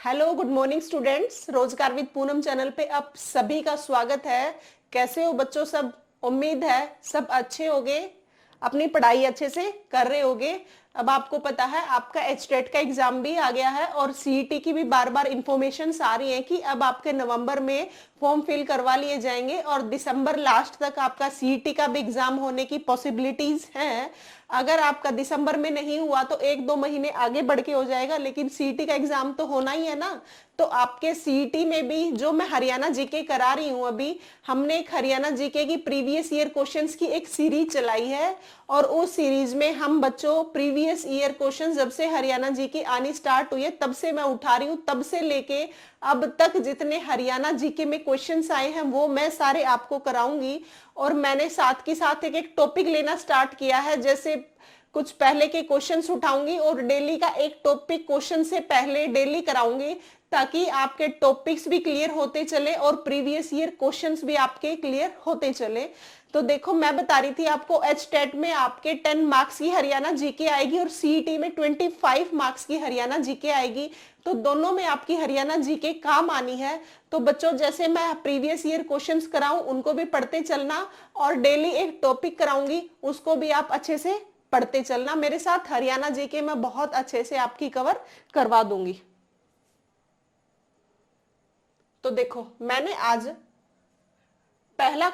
Hello good morning students. रोजगार with Poonam channel पे आप सभी का स्वागत है। कैसे हो बच्चों सब? उम्मीद है सब अच्छे होगे, अपनी पढ़ाई अच्छे से कर रहे होगे। अब आपको पता है आपका एचटेट का एग्जाम भी आ गया है और सीईटी की भी बार बार इंफॉर्मेशन आ रही है कि अब आपके नवंबर में फॉर्म फिल करवा लिए जाएंगे और दिसंबर लास्ट तक आपका सीईटी का भी एग्जाम होने की पॉसिबिलिटीज हैं। अगर आपका दिसंबर में नहीं हुआ तो 1-2 महीने आगे बढ़ के हो जाएगा, लेकिन सीईटी का एग्जाम तो होना ही है ना। तो आपके सीईटी में भी जो मैं हरियाणा जीके करा रही हूँ, अभी हमने एक हरियाणा जीके की प्रीवियस ईयर क्वेश्चंस की एक सीरीज चलाई है और उस सीरीज में हम बच्चों प्रीवियस ईयर क्वेश्चन जब से हरियाणा जीके आनी स्टार्ट हुई है तब से मैं उठा रही हूँ, तब से लेके अब तक जितने हरियाणा जीके में क्वेश्चंस आए हैं वो मैं सारे आपको कराऊंगी। और मैंने साथ के साथ एक एक टॉपिक लेना स्टार्ट किया है, जैसे कुछ पहले के क्वेश्चंस उठाऊंगी और डेली का एक टॉपिक क्वेश्चन से पहले डेली कराऊंगी, ताकि आपके टॉपिक्स भी क्लियर होते चले और प्रीवियस ईयर क्वेश्चंस भी आपके क्लियर होते चले। तो देखो मैं बता रही थी आपको एचटेट में आपके 10 मार्क्स की हरियाणा जीके आएगी और सीईटी में 25 मार्क्स की हरियाणा जीके आएगी। तो दोनों में आपकी हरियाणा जीके काम आनी है। तो बच्चों जैसे मैं प्रीवियस ईयर क्वेश्चंस कराऊं उनको भी पढ़ते चलना और डेली एक टॉपिक कराऊंगी उसको भी आप अच्छे से पढ़ते चलना। मेरे साथ हरियाणा जीके मैं बहुत अच्छे से आपकी कवर करवा दूंगी। तो देखो मैंने आज पहला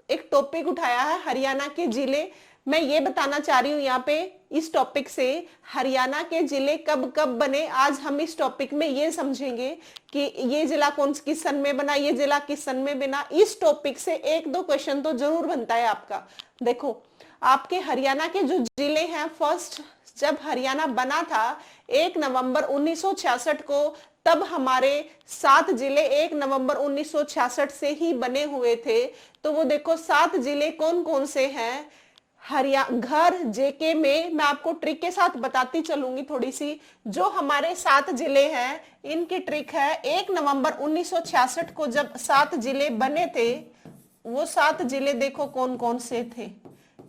एक टॉपिक उठाया है हरियाणा के जिले। मैं ये बताना चाह रही हूं यहाँ पे इस टॉपिक से हरियाणा के जिले कब कब बने। आज हम इस टॉपिक में ये समझेंगे कि ये जिला कौन किस सन में बना, ये जिला किस सन में बना। इस टॉपिक से 1-2 क्वेश्चन तो जरूर बनता है आपका। देखो आपके हरियाणा के जो जिले हैं, फर्स्ट जब हरियाणा बना था 1 नवंबर 1966 को, तब हमारे 7 जिले 1 नवंबर 1966 से ही बने हुए थे। तो वो देखो 7 जिले कौन कौन से हैं। घर जेके में मैं आपको ट्रिक के साथ बताती चलूंगी थोड़ी सी। जो हमारे 7 जिले हैं इनकी ट्रिक है, 1 नवंबर 1966 को जब 7 जिले बने थे, वो 7 जिले देखो कौन कौन से थे।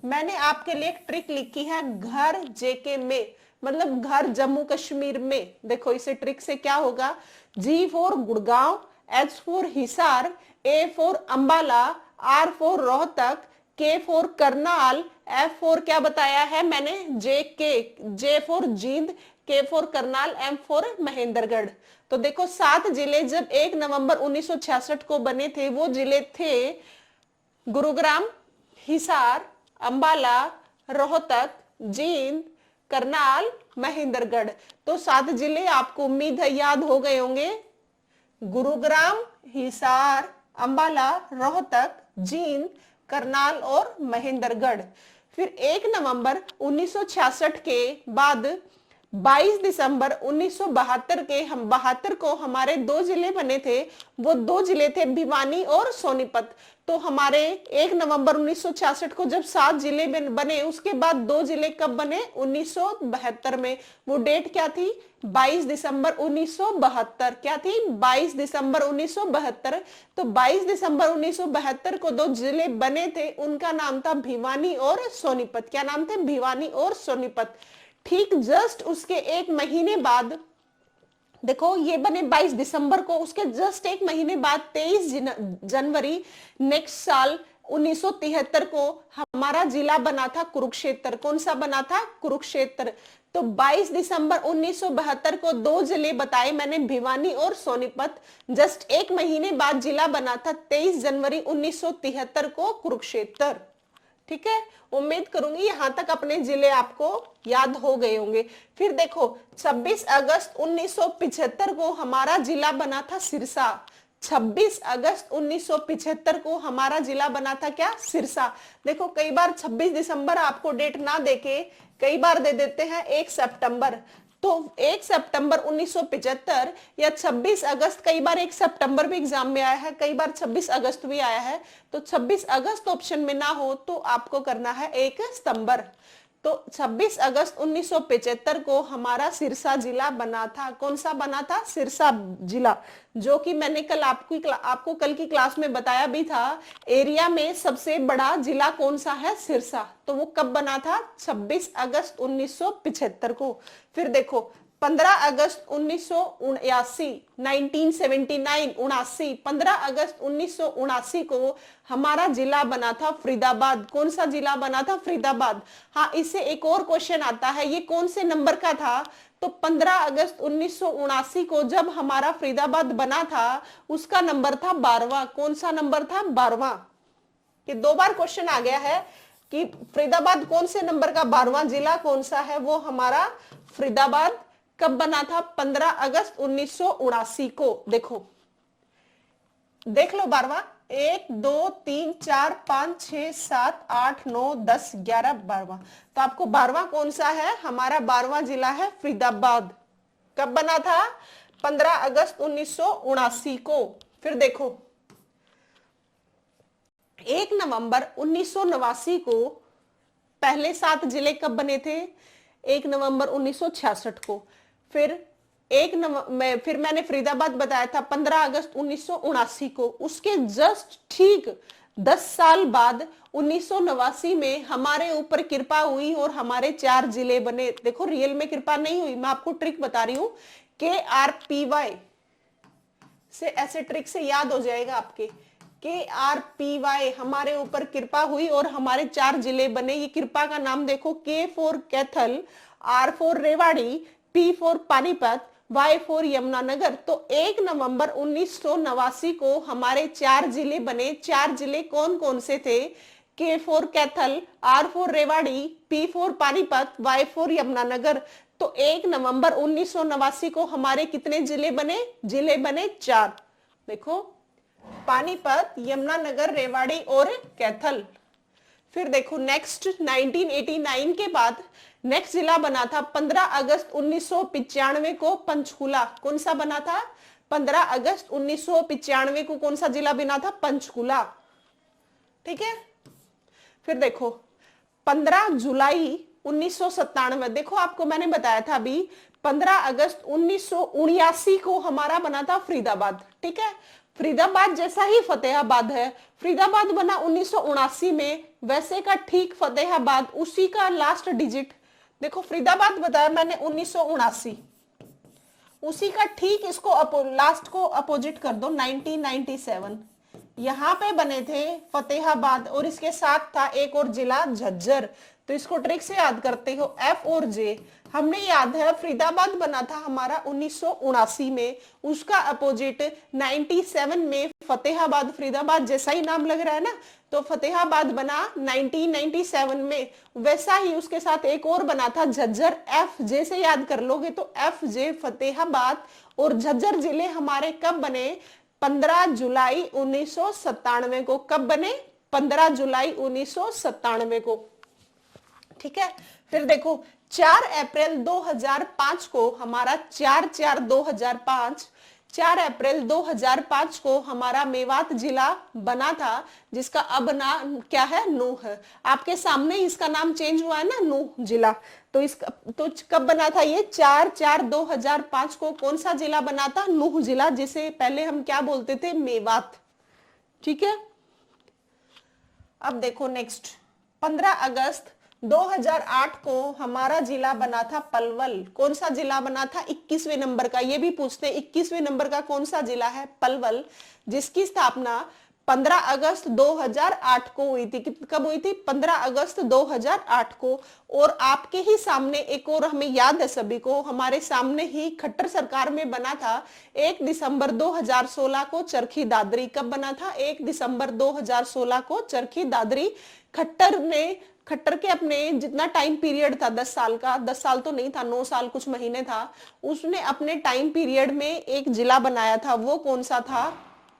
मैंने आपके लिए एक ट्रिक लिखी है घर जेके में, मतलब घर जम्मू कश्मीर में। देखो इसे ट्रिक से क्या होगा, G for Gurgaon, H for Hisar, A for Ambala, R for Rohtak, K for Karnal, F for क्या बताया है मैंने, जे for Jind, K for Karnal, M for Mahendragarh. तो देखो 7 जिले जब 1 नवंबर 1966 को बने थे, वो जिले थे गुरुग्राम, हिसार, अंबाला, रोहतक, जींद, करनाल, महेंद्रगढ़। तो 7 जिले आपको उम्मीद है याद हो गए होंगे। गुरुग्राम, हिसार, अंबाला, रोहतक, जींद, करनाल और महेंद्रगढ़। फिर 1 नवंबर 1966 के बाद 22 दिसंबर 1972 के हम 72 को हमारे 2 जिले बने थे। वो 2 जिले थे भिवानी और सोनीपत। तो हमारे 1 नवंबर 1966 को जब 7 जिले बने, उसके बाद 2 जिले कब बने, 1972 में। वो डेट क्या थी, 22 दिसंबर 1972। क्या थी, 22 दिसंबर 1972। तो 22 दिसंबर 1972 को 2 जिले बने थे, उनका नाम था भिवानी और सोनीपत। क्या नाम थे, भिवानी और सोनीपत। ठीक जस्ट उसके 1 महीने बाद, देखो ये बने 22 दिसंबर को, उसके जस्ट 1 महीने बाद 23 जनवरी नेक्स्ट साल 1973 को हमारा जिला बना था कुरुक्षेत्र। कौन सा बना था, कुरुक्षेत्र। तो 22 दिसंबर 1972 को 2 जिले बताए मैंने, भिवानी और सोनीपत। जस्ट 1 महीने बाद जिला बना था 23 जनवरी 1973 को कुरुक्षेत्र। ठीक है, उम्मीद करूंगी यहां तक अपने जिले आपको याद हो गए होंगे। फिर देखो 26 अगस्त 1975 को हमारा जिला बना था सिरसा। 26 अगस्त 1975 को हमारा जिला बना था क्या, सिरसा। देखो कई बार 26 दिसंबर आपको डेट ना देके कई बार दे देते हैं 1 सितंबर। तो 1 सितंबर 1975 या 26 अगस्त, कई बार 1 सितंबर भी एग्जाम में आया है, कई बार 26 अगस्त भी आया है। तो 26 अगस्त ऑप्शन में ना हो तो आपको करना है 1 सितंबर। तो 26 अगस्त 1975 को हमारा सिरसा जिला बना था। कौन सा बना था, सिरसा जिला, जो कि मैंने कल आपको कल की क्लास में बताया भी था। एरिया में सबसे बड़ा जिला कौन सा है, सिरसा। तो वो कब बना था, 26 अगस्त 1975 को। फिर देखो 15 अगस्त 1979, 1979, 15 अगस्त 1979 को हमारा जिला बना था फरीदाबाद। कौन सा जिला बना था? फरीदाबाद। हाँ, इससे एक और क्वेश्चन आता है, ये कौन से नंबर का था? तो 15 अगस्त 1979 को जब हमारा फरीदाबाद बना था उसका नंबर था 12वां। कौन सा नंबर था? 12वां। ये 2 बार क्वेश्चन आ गया है कि फरीदाबाद कौन से नंबर का 12वां जिला कौन सा है? वो हमारा फरीदाबाद कब बना था? 15 अगस्त 1979 को। देखो, देख लो 12वां। 1 2 3 4 5 6 7 8 9 10 11 12वां। तो आपको 12वां कौन सा है? हमारा 12वां जिला है फरीदाबाद। कब बना था? 15 अगस्त 1979 को। फिर देखो, 1 नवंबर 1989 को पहले 7 जिले कब बने थे? 1 नवंबर 1966 को। फिर फिर मैंने फरीदाबाद बताया था 15 अगस्त 1979 को। उसके जस्ट ठीक 10 साल बाद 1989 में हमारे ऊपर कृपा हुई और हमारे 4 जिले बने। देखो, रियल में कृपा नहीं हुई, मैं आपको ट्रिक बता रही हूं। KRPY से ऐसे ट्रिक से याद हो जाएगा आपके। KRPY, हमारे ऊपर कृपा हुई और हमारे 4 जिले बने। ये कृपा का नाम देखो, K for Kaithal, R for Rewari, P for Panipat, Y for Yamunanagar. तो 1 नवंबर 1989 को हमारे 4 जिले बने। 4 जिले कौन कौन से थे? K for Kaithal, R for Rewari, P for Panipat, Y for Yamunanagar. तो 1 नवंबर 1989 को हमारे कितने जिले बने? जिले बने 4। देखो, पानीपत, यमुनानगर, रेवाड़ी और कैथल। फिर देखो नेक्स्ट 1989 के बाद नेक्स्ट जिला बना था 15 अगस्त 1995 को पंचकुला। कौन सा बना था? 15 अगस्त 1995 को कौन सा जिला बना था? पंचकुला। ठीक है। फिर देखो 15 जुलाई 1997, देखो आपको मैंने बताया था अभी 15 अगस्त 1979 को हमारा बना था फरीदाबाद। ठीक है, फरीदाबाद जैसा ही फतेहाबाद है। फरीदाबाद बना 1979 में, वैसे का ठीक फतेहाबाद, उसी का लास्ट डिजिट। देखो फरीदाबाद बताया मैंने 1979, उसी का ठीक इसको लास्ट को अपोजिट कर दो 1997। यहाँ पे बने थे फतेहाबाद और इसके साथ था एक और जिला झज्जर। तो इसको ट्रिक से याद करते हो, F और J। हमने याद है फरीदाबाद बना था हमारा 1979 में, उसका अपोजिट 97 में फतेहाबाद। फरीदाबाद जैसा ही नाम लग रहा है ना, तो फतेहाबाद बना 1997 में। वैसा ही उसके साथ एक और बना था झज्जर। FJ से याद कर लोगे तो FJ फतेहाबाद और झज्जर जिले हमारे कब बने? 15 जुलाई 1997 को। कब बने? 15 जुलाई 1997 को। ठीक है। फिर देखो 4 अप्रैल 2005 को हमारा 4 अप्रैल 2005 को हमारा मेवात जिला बना था, जिसका अब नाम क्या है? नूह। आपके सामने इसका नाम चेंज हुआ है ना, नूह जिला। तो इसका तो कब बना था ये? 4/4/2005 को कौन सा जिला बना था? नूह जिला, जिसे पहले हम क्या बोलते थे? मेवात। ठीक है। अब देखो नेक्स्ट 15 अगस्त 2008 को हमारा जिला बना था पलवल। कौन सा जिला बना था? 21वें नंबर का। ये भी पूछते हैं 21वें नंबर का कौन सा जिला है? पलवल, जिसकी स्थापना 15 अगस्त 2008 को हुई थी। कब हुई थी? 15 अगस्त 2008 को। और आपके ही सामने एक और हमें याद है सभी को, हमारे सामने ही खट्टर सरकार में बना था 1 दिसंबर 2016 को चरखी दादरी। कब बना था? 1 दिसंबर 2016 को चरखी दादरी। खट्टर के अपने जितना टाइम पीरियड था 10 साल का, 10 साल तो नहीं था, 9 साल कुछ महीने था, उसने अपने टाइम पीरियड में एक जिला बनाया था। वो कौन सा था?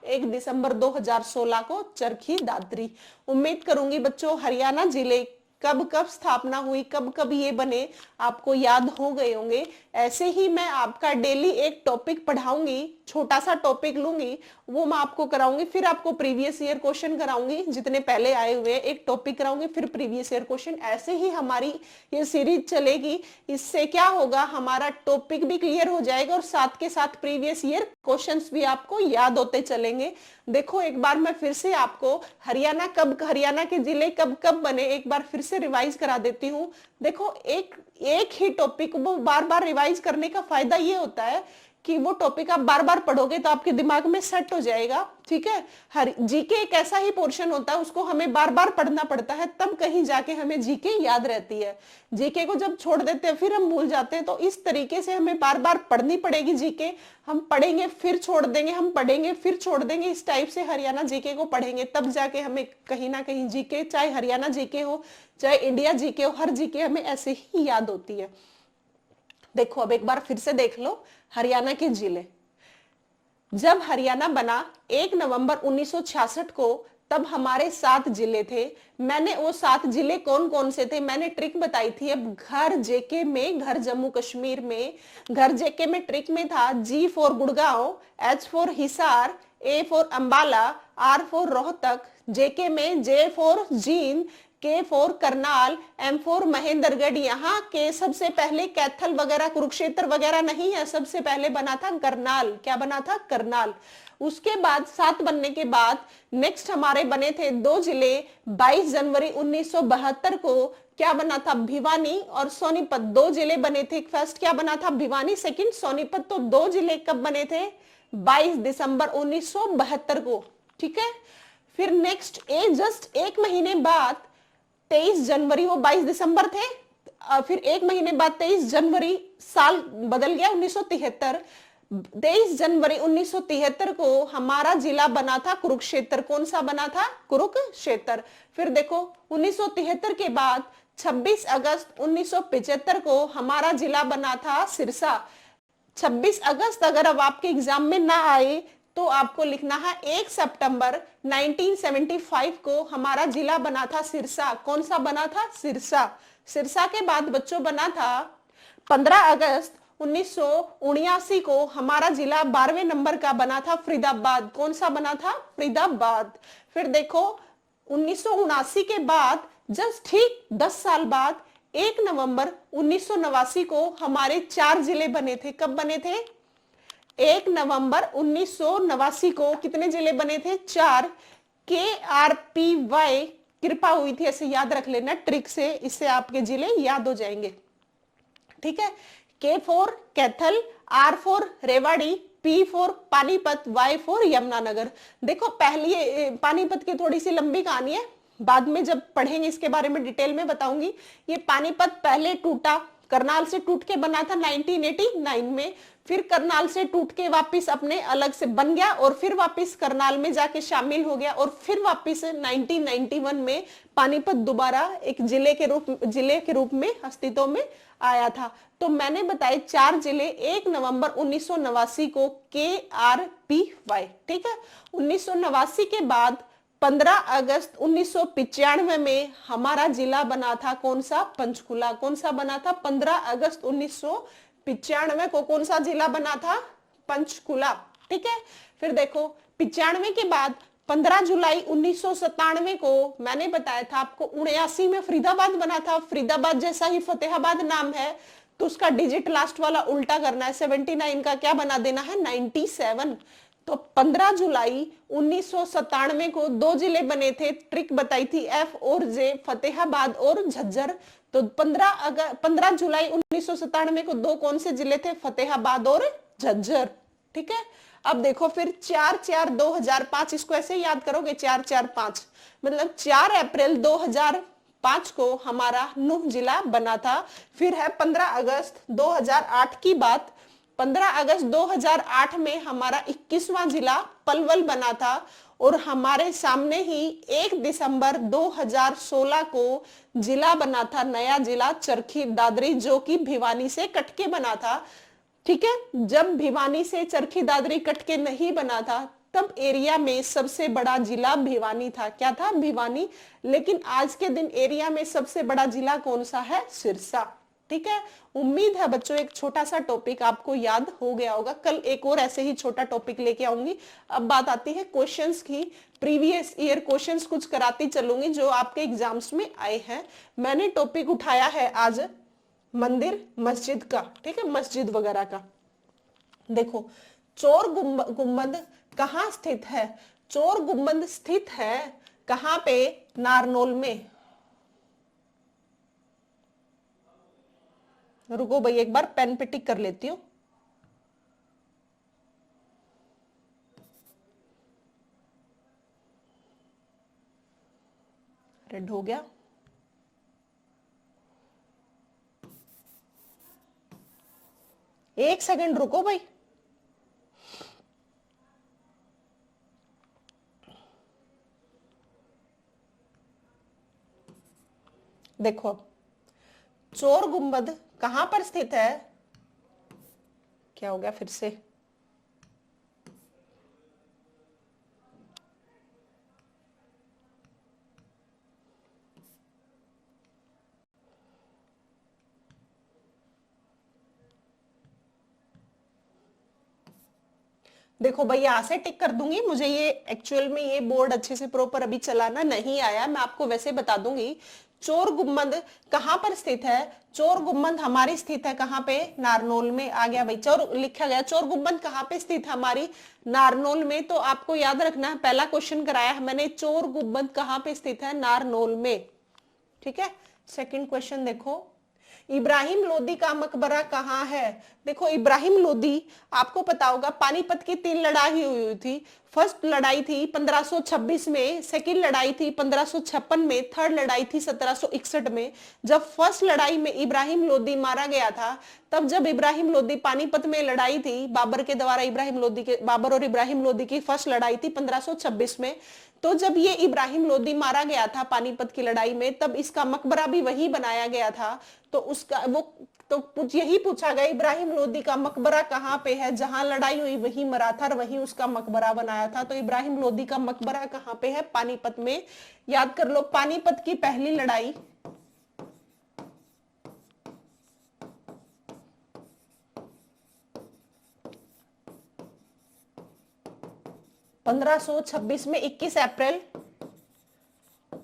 1 दिसंबर 2016 को चरखी दादरी। उम्मीद करूंगी बच्चों हरियाणा जिले कब कब स्थापना हुई, कब कब ये बने, आपको याद हो गए होंगे। ऐसे ही मैं आपका डेली एक टॉपिक पढ़ाऊंगी, छोटा सा टॉपिक लूंगी, वो मैं आपको कराऊंगी, फिर आपको प्रीवियस ईयर क्वेश्चन कराऊंगी जितने पहले आए हुए, एक टॉपिक कराऊंगी फिर प्रीवियस ईयर क्वेश्चन। ऐसे ही हमारी ये सीरीज चलेगी। इससे क्या होगा? हमारा टॉपिक भी क्लियर हो जाएगा और साथ के साथ प्रीवियस ईयर क्वेश्चंस भी आपको याद होते चलेंगे। देखो एक बार मैं फिर से आपको हरियाणा के जिले कब कब बने एक बार फिर से रिवाइज करा देती हूँ। देखो एक एक ही टॉपिक को बार बार रिवाइज करने का फायदा ये होता है कि वो टॉपिक आप बार बार पढ़ोगे तो आपके दिमाग में सेट हो जाएगा। ठीक है, हर जीके एक ऐसा ही पोर्शन होता है, उसको हमें बार बार पढ़ना पड़ता है, तब कहीं जाके हमें जीके याद रहती है। जीके को जब छोड़ देते हैं फिर हम भूल जाते हैं। तो इस तरीके से हमें बार बार पढ़नी पड़ेगी जीके। हम पढ़ेंगे फिर छोड़ देंगे, हम पढ़ेंगे फिर छोड़ देंगे, इस टाइप से हरियाणा जीके को पढ़ेंगे, तब जाके हमें कहीं ना कहीं जीके, चाहे हरियाणा जीके हो चाहे इंडिया जीके हो, हर जीके हमें ऐसे ही याद होती है। देखो अब एक बार फिर से देख लो हरियाणा के जिले। जब हरियाणा बना 1 नवंबर 1966 को, तब हमारे 7 जिले थे। मैंने वो 7 जिले कौन कौन से थे मैंने ट्रिक बताई थी। अब घर जेके में, घर जम्मू कश्मीर में, घर जेके में ट्रिक में था G for Gurgaon, H for Hisar, A for Ambala, R for Rohtak, JK में J for Jind, K for Karnal, M for Mahendragarh. यहाँ के सबसे पहले कैथल वगैरह कुरुक्षेत्र वगैरह नहीं है, सबसे पहले बना था करनाल। क्या बना था? करनाल। उसके बाद 7 बनने के बाद नेक्स्ट हमारे बने थे 2 जिले। 22 जनवरी 1972 को क्या बना था? भिवानी और सोनीपत। 2 जिले बने थे। फर्स्ट क्या बना था? भिवानी, सेकंड सोनीपत। तो 2 जिले कब बने थे? 22 दिसंबर 1972 को। ठीक है, फिर नेक्स्ट जस्ट 1 महीने बाद 23 जनवरी, वो 22 दिसंबर थे, फिर 1 महीने बाद 23 जनवरी, साल बदल गया 1973। 23 जनवरी 1973 को हमारा जिला बना था कुरुक्षेत्र। कौन सा बना था? कुरुक्षेत्र। फिर देखो 1973 के बाद 26 अगस्त 1975 को हमारा जिला बना था सिरसा। 26 अगस्त अगर अब आपके एग्जाम में ना आए तो आपको लिखना है 1 सितंबर 1975 को हमारा जिला बना था सिरसा। कौन सा बना था? सिरसा। सिरसा के बाद बच्चों बना था 15 अगस्त 1979 को हमारा जिला 12वें नंबर का बना था फरीदाबाद। कौन सा बना था? फरीदाबाद। फिर देखो 1979 के बाद जस्ट ठीक 10 साल बाद 1 नवंबर 1989 को हमारे 4 जिले बने थे। कब बने थे? 1 नवंबर 1989 को कितने जिले बने थे? 4। KRPY कृपा हुई थी, ऐसे याद रख लेना ट्रिक से, इससे आपके जिले याद हो जाएंगे। ठीक है, K for Kaithal, R for Rewari, P for Panipat, Y for Yamunanagar. देखो पहली पानीपत की थोड़ी सी लंबी कहानी है, बाद में जब पढ़ेंगे इसके बारे में डिटेल में बताऊंगी। ये पानीपत पहले टूटा, करनाल से टूट के बना था 1989 में, फिर करनाल से टूट के वापस अपने अलग से बन गया और फिर वापस करनाल में जाके शामिल हो गया और फिर वापस 1991 में पानीपत दोबारा एक जिले के रूप में अस्तित्व में आया था। तो मैंने बताए 4 जिले 1 नवंबर 1989 को KRPY। ठीक है, 1989 के बाद 15 अगस्त 1995 में हमारा जिला बना था कौन सा? पंचकुला। कौन सा बना था? 15 अगस्त 1995 को कौन सा जिला बना था? पंचकुला। ठीक है, फिर देखो 95 के बाद 15 जुलाई 1997 को मैंने बताया था आपको 79 में फरीदाबाद बना था। फरीदाबाद जैसा ही फतेहाबाद नाम है तो उसका डिजिट लास्ट वाला उल्टा करना है, 79 का क्या बना देना है? 97। तो 15 जुलाई 1997 को 2 जिले बने थे, ट्रिक बताई थी F और J, फतेहाबाद और झज्जर। तो 15 जुलाई 1997 को 2 कौन से जिले थे? फतेहाबाद और झज्जर। ठीक है, अब देखो फिर 4/4/2005, इसको ऐसे याद करोगे 4/4/5, मतलब 4 अप्रैल 2005 को हमारा नूह जिला बना था। फिर है 15 अगस्त 2008 की बात। 15 अगस्त 2008 में हमारा 21वां जिला पलवल बना था और हमारे सामने ही 1 दिसंबर 2016 को जिला बना था नया जिला चरखी दादरी, जो कि भिवानी से कटके बना था। ठीक है, जब भिवानी से चरखी दादरी कटके नहीं बना था तब एरिया में सबसे बड़ा जिला भिवानी था। क्या था? भिवानी। लेकिन आज के दिन एरिया में सबसे बड़ा जिला कौन सा है? सिरसा। ठीक है, उम्मीद है बच्चों एक छोटा सा टॉपिक आपको याद हो गया होगा। कल एक और ऐसे ही छोटा टॉपिक लेके आऊंगी। अब बात आती है क्वेश्चंस की। प्रीवियस ईयर क्वेश्चंस कुछ कराती चलूंगी जो आपके एग्जाम्स में आए हैं। मैंने टॉपिक उठाया है आज मंदिर मस्जिद का। ठीक है, मस्जिद वगैरह का। देखो चोर गुम्बद कहाँ स्थित है? चोर गुम्बद स्थित है कहाँ पे? नारनौल में। रुको भाई, एक बार पेन पे टिक कर लेती हूँ। रेड हो गया। एक सेकंड रुको भाई। देखो, चोर गुंबद कहां पर स्थित है? क्या हो गया फिर से? देखो भाई, यहां से टिक कर दूंगी। मुझे ये एक्चुअल में ये बोर्ड अच्छे से प्रॉपर अभी चलाना नहीं आया, मैं आपको वैसे बता दूंगी। चोर गुम्बद कहां पर स्थित है? चोर गुम्बद हमारी स्थित है कहां पे? नारनौल में। आ गया भाई, चोर लिखा गया। चोर गुम्बद कहां पे स्थित है? हमारी नारनौल में। तो आपको याद रखना है, पहला क्वेश्चन कराया है मैंने, चोर गुम्बद कहां पे स्थित है? नारनौल में। ठीक है। सेकंड क्वेश्चन देखो, इब्राहिम लोदी का मकबरा कहाँ है? देखो, इब्राहिम लोदी, आपको पता होगा पानीपत की 3 लड़ाई हुई थी। फर्स्ट लड़ाई थी 1526 में, सेकंड लड़ाई थी 1556 में, थर्ड लड़ाई थी 1761 में। जब फर्स्ट लड़ाई में इब्राहिम लोदी मारा गया था, तब जब इब्राहिम लोदी पानीपत में लड़ाई थी बाबर के द्वारा, बाबर और इब्राहिम लोदी की फर्स्ट लड़ाई थी 1526 में। तो जब ये इब्राहिम लोदी मारा गया था पानीपत की लड़ाई में, तब इसका मकबरा भी वही बनाया गया था। तो उसका वो तो यही पूछा गया, इब्राहिम लोदी का मकबरा कहाँ पे है? जहां लड़ाई हुई वही मरा था और वही उसका मकबरा बनाया था। तो इब्राहिम लोदी का मकबरा कहाँ पे है? पानीपत में। याद कर लो, पानीपत की पहली लड़ाई 1526 में 21 अप्रैल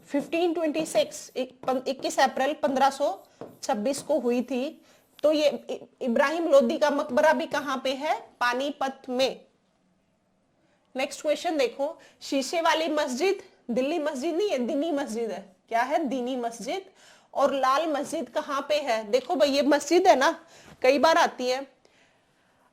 1526 21 अप्रैल 1526 को हुई थी। तो ये इब्राहिम लोदी का मकबरा भी कहां पे है? पानीपत में। नेक्स्ट क्वेश्चन देखो, शीशे वाली मस्जिद दिल्ली मस्जिद नहीं है, दीनी मस्जिद है। क्या है? दीनी मस्जिद। और लाल मस्जिद कहां पे है? देखो भाई, ये मस्जिद है ना, कई बार आती है।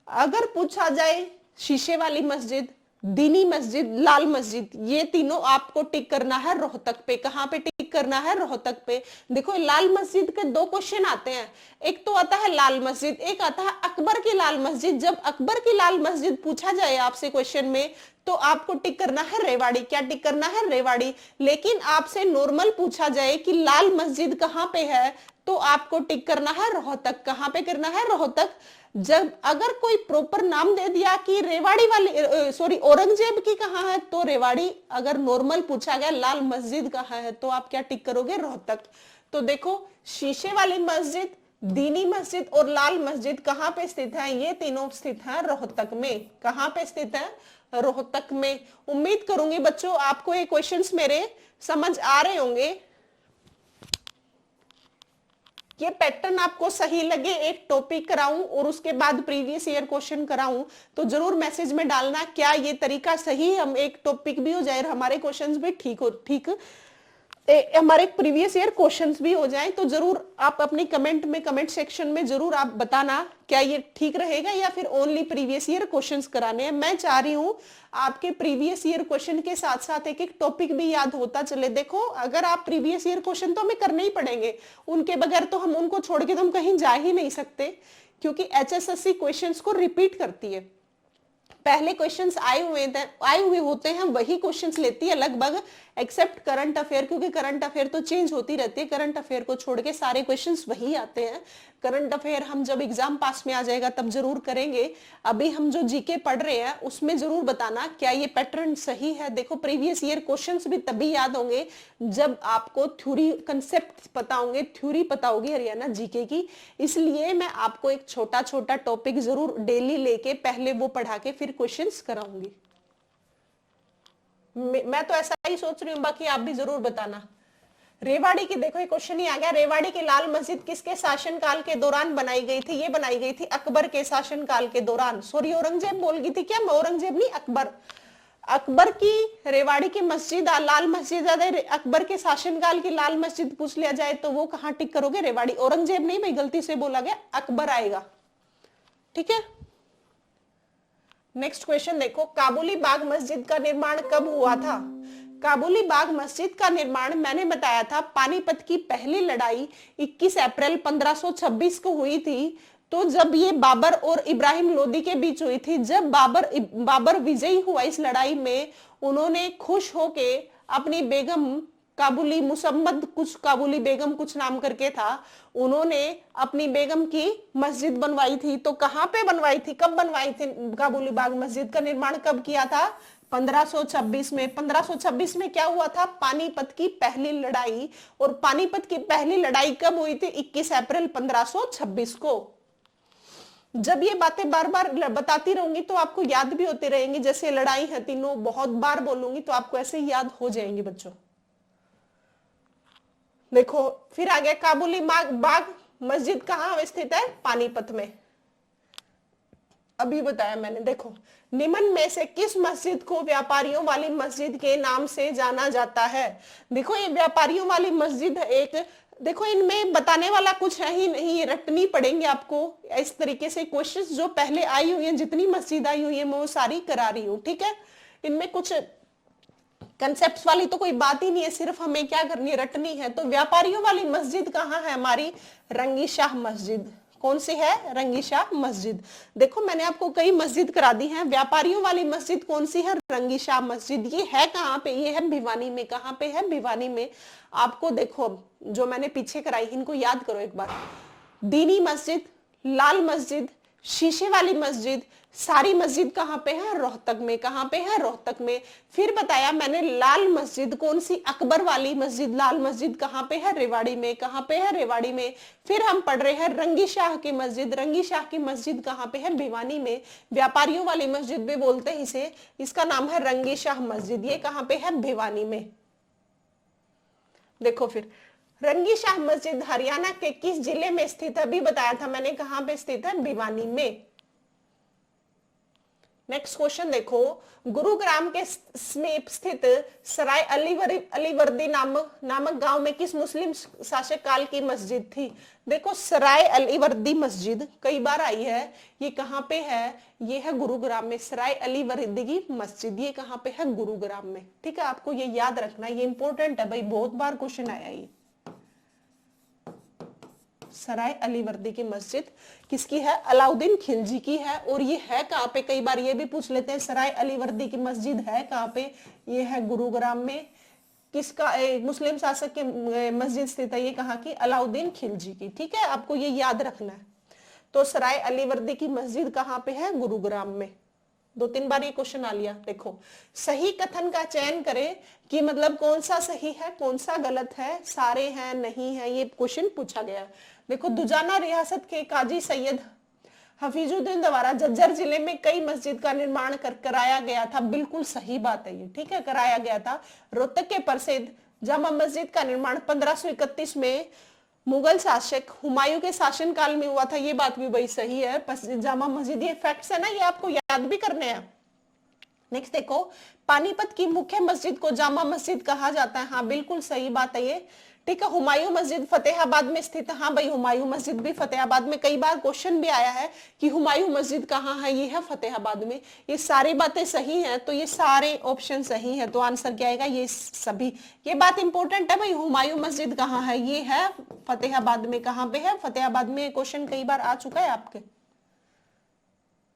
अगर पूछा जाए शीशे वाली मस्जिद, दीनी मस्जिद, लाल मस्जिद, ये तीनों आपको टिक करना है रोहतक पे। कहां पे टिक करना है? रोहतक पे। देखो, लाल मस्जिद के 2 क्वेश्चन आते हैं। एक तो आता है लाल मस्जिद, एक आता है अकबर की लाल मस्जिद। जब अकबर की लाल मस्जिद पूछा जाए आपसे क्वेश्चन में, तो आपको टिक करना है रेवाड़ी। क्या टिक करना है? रेवाड़ी। लेकिन आपसे नॉर्मल पूछा जाए कि लाल मस्जिद कहां पे है, तो आपको टिक करना है रोहतक। कहां पे करना है? रोहतक। जब अगर कोई प्रॉपर नाम दे दिया कि रेवाड़ी वाली, सॉरी, औरंगजेब की कहां है, तो रेवाड़ी। अगर नॉर्मल पूछा गया लाल मस्जिद कहां है, तो आप क्या टिक करोगे? रोहतक। तो देखो, शीशे वाली मस्जिद, दीनी मस्जिद और लाल मस्जिद कहां पे स्थित है? ये तीनों स्थित है रोहतक में। कहां पे स्थित है? रोहतक में। उम्मीद करूंगी बच्चों आपको ये क्वेश्चंस मेरे समझ आ रहे होंगे। ये पैटर्न आपको सही लगे, एक टॉपिक कराऊं और उसके बाद प्रीवियस ईयर क्वेश्चन कराऊं, तो जरूर मैसेज में डालना क्या ये तरीका सही, हम एक टॉपिक भी हो जाए और हमारे क्वेश्चंस भी ठीक हमारे प्रीवियस ईयर क्वेश्चंस भी हो जाए। तो जरूर आप अपनी कमेंट सेक्शन में जरूर आप बताना क्या ये ठीक रहेगा या फिर ओनली प्रीवियस ईयर क्वेश्चंस कराने हैं। मैं चाह रही हूं आपके प्रीवियस ईयर क्वेश्चन के साथ साथ एक एक टॉपिक भी याद होता चले। देखो, अगर आप प्रीवियस ईयर क्वेश्चन तो हमें करने ही पड़ेंगे, उनके बगैर तो हम उनको छोड़ के तो हम कहीं जा ही नहीं सकते, क्योंकि HSSC क्वेश्चंस को रिपीट करती है। पहले क्वेश्चंस आए हुए होते हैं वही क्वेश्चंस लेती है लगभग, एक्सेप्ट करंट अफेयर, क्योंकि करंट अफेयर तो चेंज होती रहती है। करंट अफेयर को छोड़ के सारे क्वेश्चंस वही आते हैं। करंट अफेयर हम जब एग्जाम पास में आ जाएगा तब जरूर करेंगे। अभी हम जो जीके पढ़ रहे हैं उसमें जरूर बताना क्या ये पैटर्न सही है। देखो, प्रीवियस ईयर क्वेश्चंस भी तभी याद होंगे जब आपको थ्योरी कंसेप्ट पता होंगे, थ्योरी पता होगी हरियाणा जीके की। इसलिए मैं आपको एक छोटा छोटा टॉपिक जरूर डेली लेके पहले वो पढ़ा के फिर क्वेश्चंस कराऊंगी। मैं तो ऐसा ही सोच रही हूँ, बाकी आप भी जरूर बताना। रेवाड़ी की देखो, एक क्वेश्चन ही आ गया, रेवाड़ी की लाल मस्जिद किसके शासनकाल के दौरान बनाई गई थी? ये बनाई गई थी अकबर के शासनकाल के दौरान। सॉरी, औरंगजेब बोल गई थी क्या? मैं औरंगजेब नहीं, अकबर। अकबर की रेवाड़ी की मस्जिद, लाल मस्जिद, अकबर के शासनकाल की लाल मस्जिद पूछ लिया जाए तो वो कहां टिक करोगे? रेवाड़ी। औरंगजेब नहीं भाई, गलती से बोला गया, अकबर आएगा। ठीक है, नेक्स्ट क्वेश्चन देखो, काबुली बाग मस्जिद का निर्माण कब हुआ था? काबुली बाग मस्जिद का निर्माण मैंने बताया था, पानीपत की पहली लड़ाई 21 अप्रैल 1526 को हुई थी। तो जब ये बाबर और इब्राहिम लोदी के बीच हुई थी, जब बाबर विजयी हुआ इस लड़ाई में, उन्होंने खुश होके अपनी बेगम काबुली मुसम्मद, कुछ काबुली बेगम कुछ नाम करके था, उन्होंने अपनी बेगम की मस्जिद बनवाई थी। तो कहां पे बनवाई थी, कब बनवाई थी? काबुली बाग मस्जिद का निर्माण कब किया था? 1526 में। 1526 में क्या हुआ था? पानीपत की पहली लड़ाई। और पानीपत की पहली लड़ाई कब हुई थी? 21 अप्रैल 1526 को। जब ये बातें बार बार बताती रहूंगी तो आपको याद भी होती रहेंगी, जैसे लड़ाई है तीनों, बहुत बार बोलूंगी तो आपको ऐसे याद हो जाएंगे बच्चों। देखो फिर आ गया, काबुली बाग मस्जिद कहां स्थित है? पानीपत में, अभी बताया मैंने। देखो, निम्न में से किस मस्जिद को व्यापारियों वाली मस्जिद के नाम से जाना जाता है? देखो ये व्यापारियों वाली मस्जिद एक, देखो इनमें बताने वाला कुछ है ही नहीं, ये रटनी पड़ेंगे आपको। इस तरीके से क्वेश्चंस जो पहले आई हुई है, जितनी मस्जिद आई हुई है मैं वो सारी करा रही हूँ। ठीक है, इनमें कुछ कंसेप्ट वाली तो कोई बात ही नहीं है, सिर्फ हमें क्या करनी है, रटनी है। तो व्यापारियों वाली मस्जिद कहाँ है हमारी? रंगी शाह मस्जिद। कौन सी है? रंगी शाह मस्जिद। देखो मैंने आपको कई मस्जिद करा दी है, व्यापारियों वाली मस्जिद कौन सी है? रंगी शाह मस्जिद। ये है कहाँ पे? ये है भिवानी में। कहाँ पे है? भिवानी में। आपको देखो जो मैंने पीछे कराई, इनको याद करो एक बार। दीनी मस्जिद, लाल मस्जिद, शीशे वाली मस्जिद, सारी मस्जिद कहां पे है? रोहतक में। कहां पे है? रोहतक में। फिर बताया मैंने लाल मस्जिद कौन सी? अकबर वाली मस्जिद। लाल मस्जिद कहां पे है? रेवाड़ी में। कहां पे है? रेवाड़ी में। फिर हम पढ़ रहे हैं रंगी शाह की मस्जिद। रंगी शाह की मस्जिद कहां पे है? भिवानी में। व्यापारियों वाली मस्जिद भी बोलते हैं इसे, इसका नाम है रंगी शाह मस्जिद। ये कहां पे है? भिवानी में। देखो फिर रंगी शाह मस्जिद हरियाणा के किस जिले में स्थित है? अभी बताया था मैंने, कहां पे स्थित है? भिवानी में। नेक्स्ट क्वेश्चन देखो, गुरुग्राम के समीप स्थित सराय अलीवर्दी नामक गांव में किस मुस्लिम शासक काल की मस्जिद थी? देखो सराय अलीवर्दी मस्जिद कई बार आई है, ये कहां पे है? ये है गुरुग्राम में। सराय अलीवर्दी की मस्जिद ये कहां पे है? गुरुग्राम में। ठीक है, आपको ये याद रखना, ये इंपॉर्टेंट है भाई, बहुत बार क्वेश्चन आया ये। सराय अलीवर्दी की मस्जिद किसकी है? अलाउद्दीन खिलजी की है। और ये है कहां पे? कई बार ये भी पूछ लेते हैं, सराय अलीवर्दी की मस्जिद है कहां पे? ये है गुरुग्राम में। किसका? मुस्लिम शासक की मस्जिद स्थित है, ये कहां की? अलाउद्दीन खिलजी की। ठीक है, आपको ये याद रखना है। तो सराय अलीवर्दी की मस्जिद कहां पे है? गुरुग्राम में। 2-3 बार ये क्वेश्चन आ लिया। देखो सही कथन का चयन करें कि मतलब कौन सा सही है, कौन सा गलत है, सारे हैं, नहीं है, ये क्वेश्चन पूछा गया। देखो दुजाना रियासत के काजी सैयद हफीजुद्दीन द्वारा झज्जर जिले में कई मस्जिद का निर्माण कराया गया था। बिल्कुल सही बात है ये। ठीक है, कराया गया था। रोहतक के प्रसिद्ध जामा मस्जिद का निर्माण 1531 में मुगल शासक हुमायूं के शासनकाल में हुआ था। ये बात भी भाई सही है। जामा मस्जिद, ये फैक्ट्स है ना, ये आपको याद भी करने हैं। नेक्स्ट देखो, पानीपत की मुख्य मस्जिद को जामा मस्जिद कहा जाता है। हाँ बिल्कुल सही बात है ये। ठीक है, हुमायूं मस्जिद फतेहाबाद में स्थित है। हाँ भाई, हुमायूं मस्जिद भी फतेहाबाद में। कई बार क्वेश्चन भी आया है कि हुमायूं मस्जिद कहाँ है? ये है फतेहाबाद में। ये सारी बातें सही हैं, तो ये सारे ऑप्शन सही है, तो आंसर क्या आएगा? ये सभी। ये बात इंपॉर्टेंट है भाई, हुमायूं मस्जिद कहाँ है? ये है फतेहाबाद में। कहाँ पे है? फतेहाबाद में। क्वेश्चन कई बार आ चुका है आपके।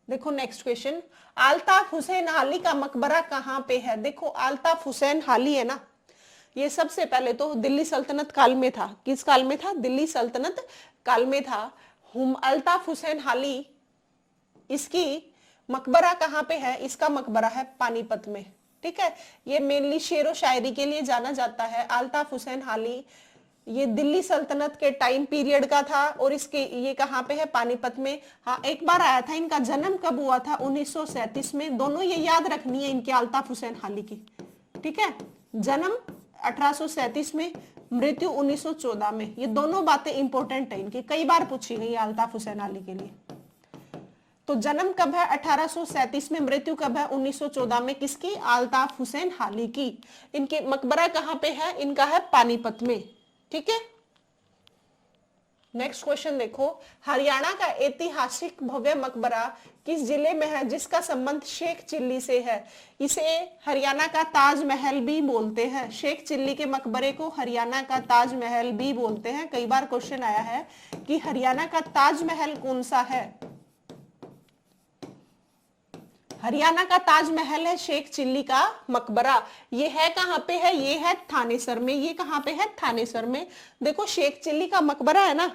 देखो नेक्स्ट क्वेश्चन, अल्ताफ हुसैन अली का मकबरा कहाँ पे है? देखो अल्ताफ हुसैन अली है ना, ये सबसे पहले तो दिल्ली सल्तनत काल में था। किस काल में था? दिल्ली सल्तनत काल में था। अल्ताफ हुसैन अली, इसकी मकबरा कहाँ पे है? इसका मकबरा है पानीपत में। ठीक है, ये मेनली शेरो शायरी के लिए जाना जाता है। अल्ताफ हुसैन अली ये दिल्ली सल्तनत के टाइम पीरियड का था, और इसके ये कहाँ पे है? पानीपत में। हाँ एक बार आया था। इनका जन्म कब हुआ था? 1937 में। दोनों ये याद रखनी है इनके, अल्ताफ हुसैन अली की। ठीक है, जन्म 1837 में, मृत्यु 1914 में। ये दोनों बातें इंपॉर्टेंट है इनकी, कई बार पूछी गई अल्ताफ हुसैन अली के लिए। तो जन्म कब है? 1837 में। मृत्यु कब है? 1914 में। किसकी? अल्ताफ हुसैन हाली की। इनके मकबरा कहां पे है? इनका है पानीपत में। ठीक है, नेक्स्ट क्वेश्चन देखो, हरियाणा का ऐतिहासिक भव्य मकबरा किस जिले में है जिसका संबंध शेख चिल्ली से है? इसे हरियाणा का ताजमहल भी बोलते हैं। शेख चिल्ली के मकबरे को हरियाणा का ताजमहल भी बोलते हैं। कई बार क्वेश्चन आया है कि हरियाणा का ताजमहल कौन सा है? हरियाणा का ताजमहल है शेख चिल्ली का मकबरा। ये है कहां पे है? ये है थानेसर में। ये कहां पे है? थानेसर में। देखो शेख चिल्ली का मकबरा है ना,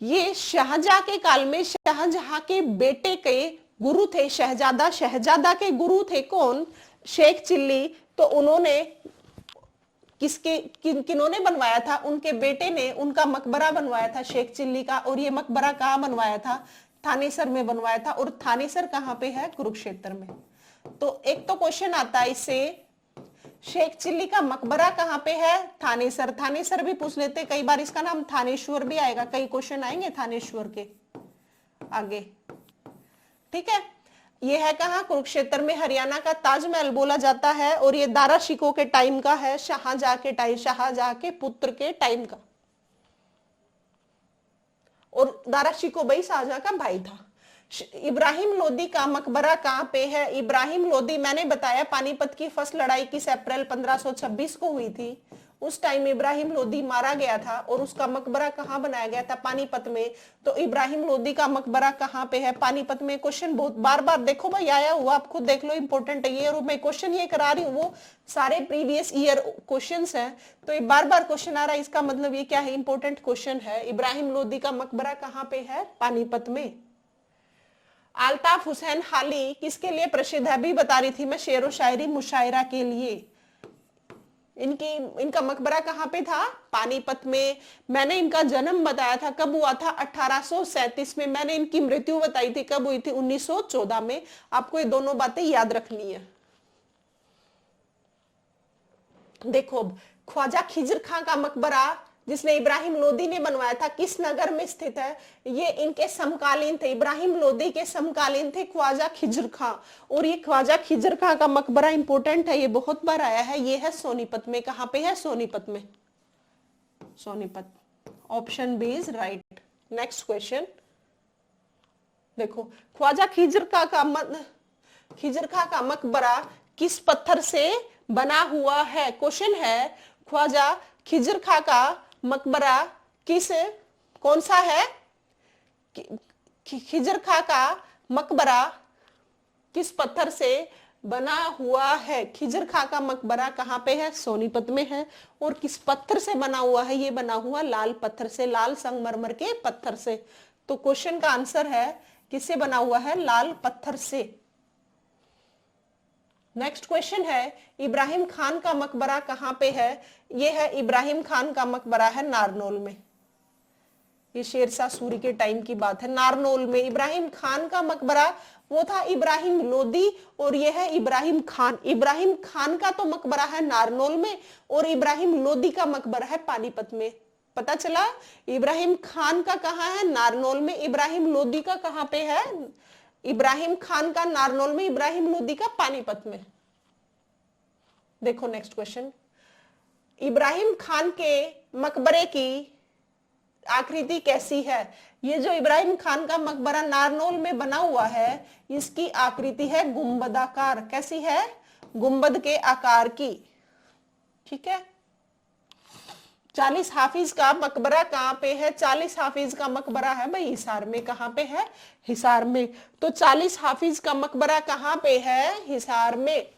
ये शाहजहां के काल में शाहजहां के बेटे के गुरु थे, शहजादा के गुरु थे कौन? शेख चिल्ली। तो उन्होंने किन्होंने बनवाया था? उनके बेटे ने उनका मकबरा बनवाया था शेख चिल्ली का। और ये मकबरा कहां बनवाया था? थानेसर में बनवाया था। और थानेसर कहां पे है? कुरुक्षेत्र में। तो एक तो क्वेश्चन आता है इससे, शेख चिल्ली का मकबरा कहां पे है? थानेसर। थानेसर भी पूछ लेते, कई बार इसका नाम थानेश्वर भी आएगा, कई क्वेश्चन आएंगे थानेश्वर के आगे। ठीक है, ये है कहां? कुरुक्षेत्र में। हरियाणा का ताजमहल बोला जाता है और ये दारा शिकोह के टाइम का है, शाहजहां के टाइम, शाहजहां के पुत्र के टाइम का। और दारा शिकोह भाई शाहजहां का भाई था। इब्राहिम लोदी का मकबरा कहां पे है? इब्राहिम लोदी, मैंने बताया पानीपत की फर्स्ट लड़ाई किस अप्रैल 1526 को हुई थी। उस टाइम इब्राहिम लोदी मारा गया था और उसका मकबरा कहां बनाया गया था? पानीपत में। तो इब्राहिम लोदी का मकबरा कहां पे है? पानीपत में। क्वेश्चन बहुत बार बार देखो भाई आया हुआ, आप खुद देख लो, इंपॉर्टेंट है ये। और मैं क्वेश्चन ये करा रही हूँ वो सारे प्रीवियस ईयर क्वेश्चन है, तो ये बार बार क्वेश्चन आ रहा है, इसका मतलब ये क्या है? इंपॉर्टेंट क्वेश्चन है। इब्राहिम लोदी का मकबरा कहां पे है? पानीपत में। अल्ताफ हुसैन हाली किसके लिए प्रसिद्ध है? अभी बता रही थी मैं, शेर व शायरी मुशायरा के लिए। इनका मकबरा कहां पे था? पानीपत में। मैंने इनका जन्म बताया था, कब हुआ था? 1837 में। मैंने इनकी मृत्यु बताई थी, कब हुई थी? 1914 में। आपको ये दोनों बातें याद रखनी है। देखो ख्वाजा खिजर खां का मकबरा जिसने इब्राहिम लोदी ने बनवाया था, किस नगर में स्थित है? ये इनके समकालीन थे, इब्राहिम लोदी के समकालीन थे ख्वाजा खिजर खां। और ये ख्वाजा खिजर खां का मकबरा इंपॉर्टेंट है, ये बहुत बार आया है। ये है सोनीपत में। कहां पे है? सोनीपत में। Sonipat. Option B is right. Next question देखो, ख्वाजा खिजर खां का मकबरा किस पत्थर से बना हुआ है? क्वेश्चन है, ख्वाजा खिजर खां का मकबरा कौन सा है? खिजर खां का मकबरा किस पत्थर से बना हुआ है? खिजर खां का मकबरा कहां पे है? सोनीपत में है। और किस पत्थर से बना हुआ है? ये बना हुआ लाल पत्थर से, लाल संगमरमर के पत्थर से। तो क्वेश्चन का आंसर है किससे बना हुआ है? लाल पत्थर से। नेक्स्ट क्वेश्चन है, इब्राहिम खान का मकबरा कहां पे है? ये है इब्राहिम खान का मकबरा है नारनौल में। ये शेरशाह सूरी के टाइम की बात है। नारनौल में इब्राहिम खान का मकबरा, वो था इब्राहिम लोदी और ये है इब्राहिम खान। इब्राहिम खान का तो मकबरा है नारनौल में और इब्राहिम लोदी का मकबरा है पानीपत में। पता चला, इब्राहिम खान का कहां है? नारनौल में। इब्राहिम लोदी का कहां पे है? इब्राहिम खान का नारनौल में, इब्राहिम लोदी का पानीपत में। देखो नेक्स्ट क्वेश्चन, इब्राहिम खान के मकबरे की आकृति कैसी है? ये जो इब्राहिम खान का मकबरा नारनौल में बना हुआ है, इसकी आकृति है गुंबदाकार। कैसी है? गुंबद के आकार की। ठीक है। 40 हाफिज का मकबरा कहां पे है? 40 हाफिज का मकबरा है भाई हिसार में। कहां पे है? हिसार में। तो 40 हाफिज का मकबरा कहां पे है? हिसार में।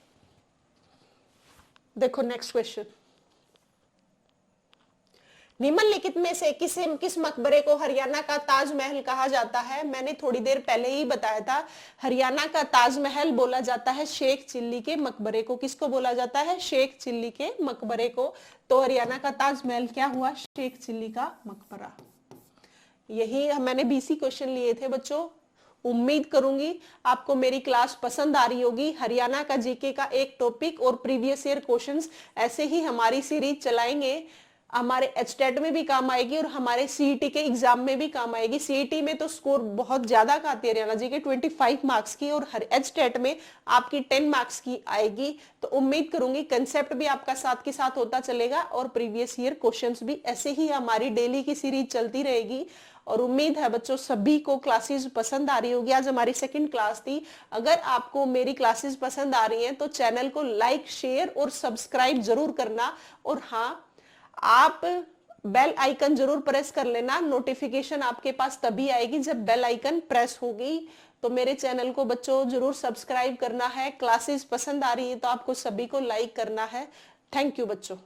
देखो नेक्स्ट क्वेश्चन, निम्नलिखित में से किस मकबरे को हरियाणा का ताजमहल कहा जाता है? मैंने थोड़ी देर पहले ही बताया था, हरियाणा का ताजमहल बोला जाता है शेख चिल्ली के मकबरे को। किसको बोला जाता है? शेख चिल्ली के मकबरे को। तो हरियाणा का ताजमहल क्या हुआ? शेख चिल्ली का मकबरा। यही मैंने बीसी क्वेश्चन लिए थे बच्चों। उम्मीद करूंगी आपको मेरी क्लास पसंद आ रही होगी। हरियाणा का जीके का एक टॉपिक और प्रीवियस ईयर क्वेश्चंस, ऐसे ही हमारी सीरीज चलाएंगे। हमारे एचटेट में भी काम आएगी और हमारे सीईटी के एग्जाम में भी काम आएगी। सीईटी में तो स्कोर बहुत ज्यादा का आती है हरियाणा जी के 25 मार्क्स की, और हर एचटेट में आपकी 10 मार्क्स की आएगी। तो उम्मीद करूंगी कंसेप्ट भी आपका साथ के साथ होता चलेगा और प्रीवियस ईयर क्वेश्चंस भी ऐसे ही हमारी डेली की सीरीज चलती रहेगी। और उम्मीद है बच्चों सभी को क्लासेस पसंद आ रही होगी। आज हमारी सेकंड क्लास थी। अगर आपको मेरी क्लासेस पसंद आ रही हैं तो चैनल को लाइक, शेयर और सब्सक्राइब जरूर करना। और हाँ, आप बेल आइकन जरूर प्रेस कर लेना। नोटिफिकेशन आपके पास तभी आएगी जब बेल आइकन प्रेस होगी। तो मेरे चैनल को बच्चों जरूर सब्सक्राइब करना है। क्लासेस पसंद आ रही है तो आपको सभी को लाइक करना है। थैंक यू बच्चों।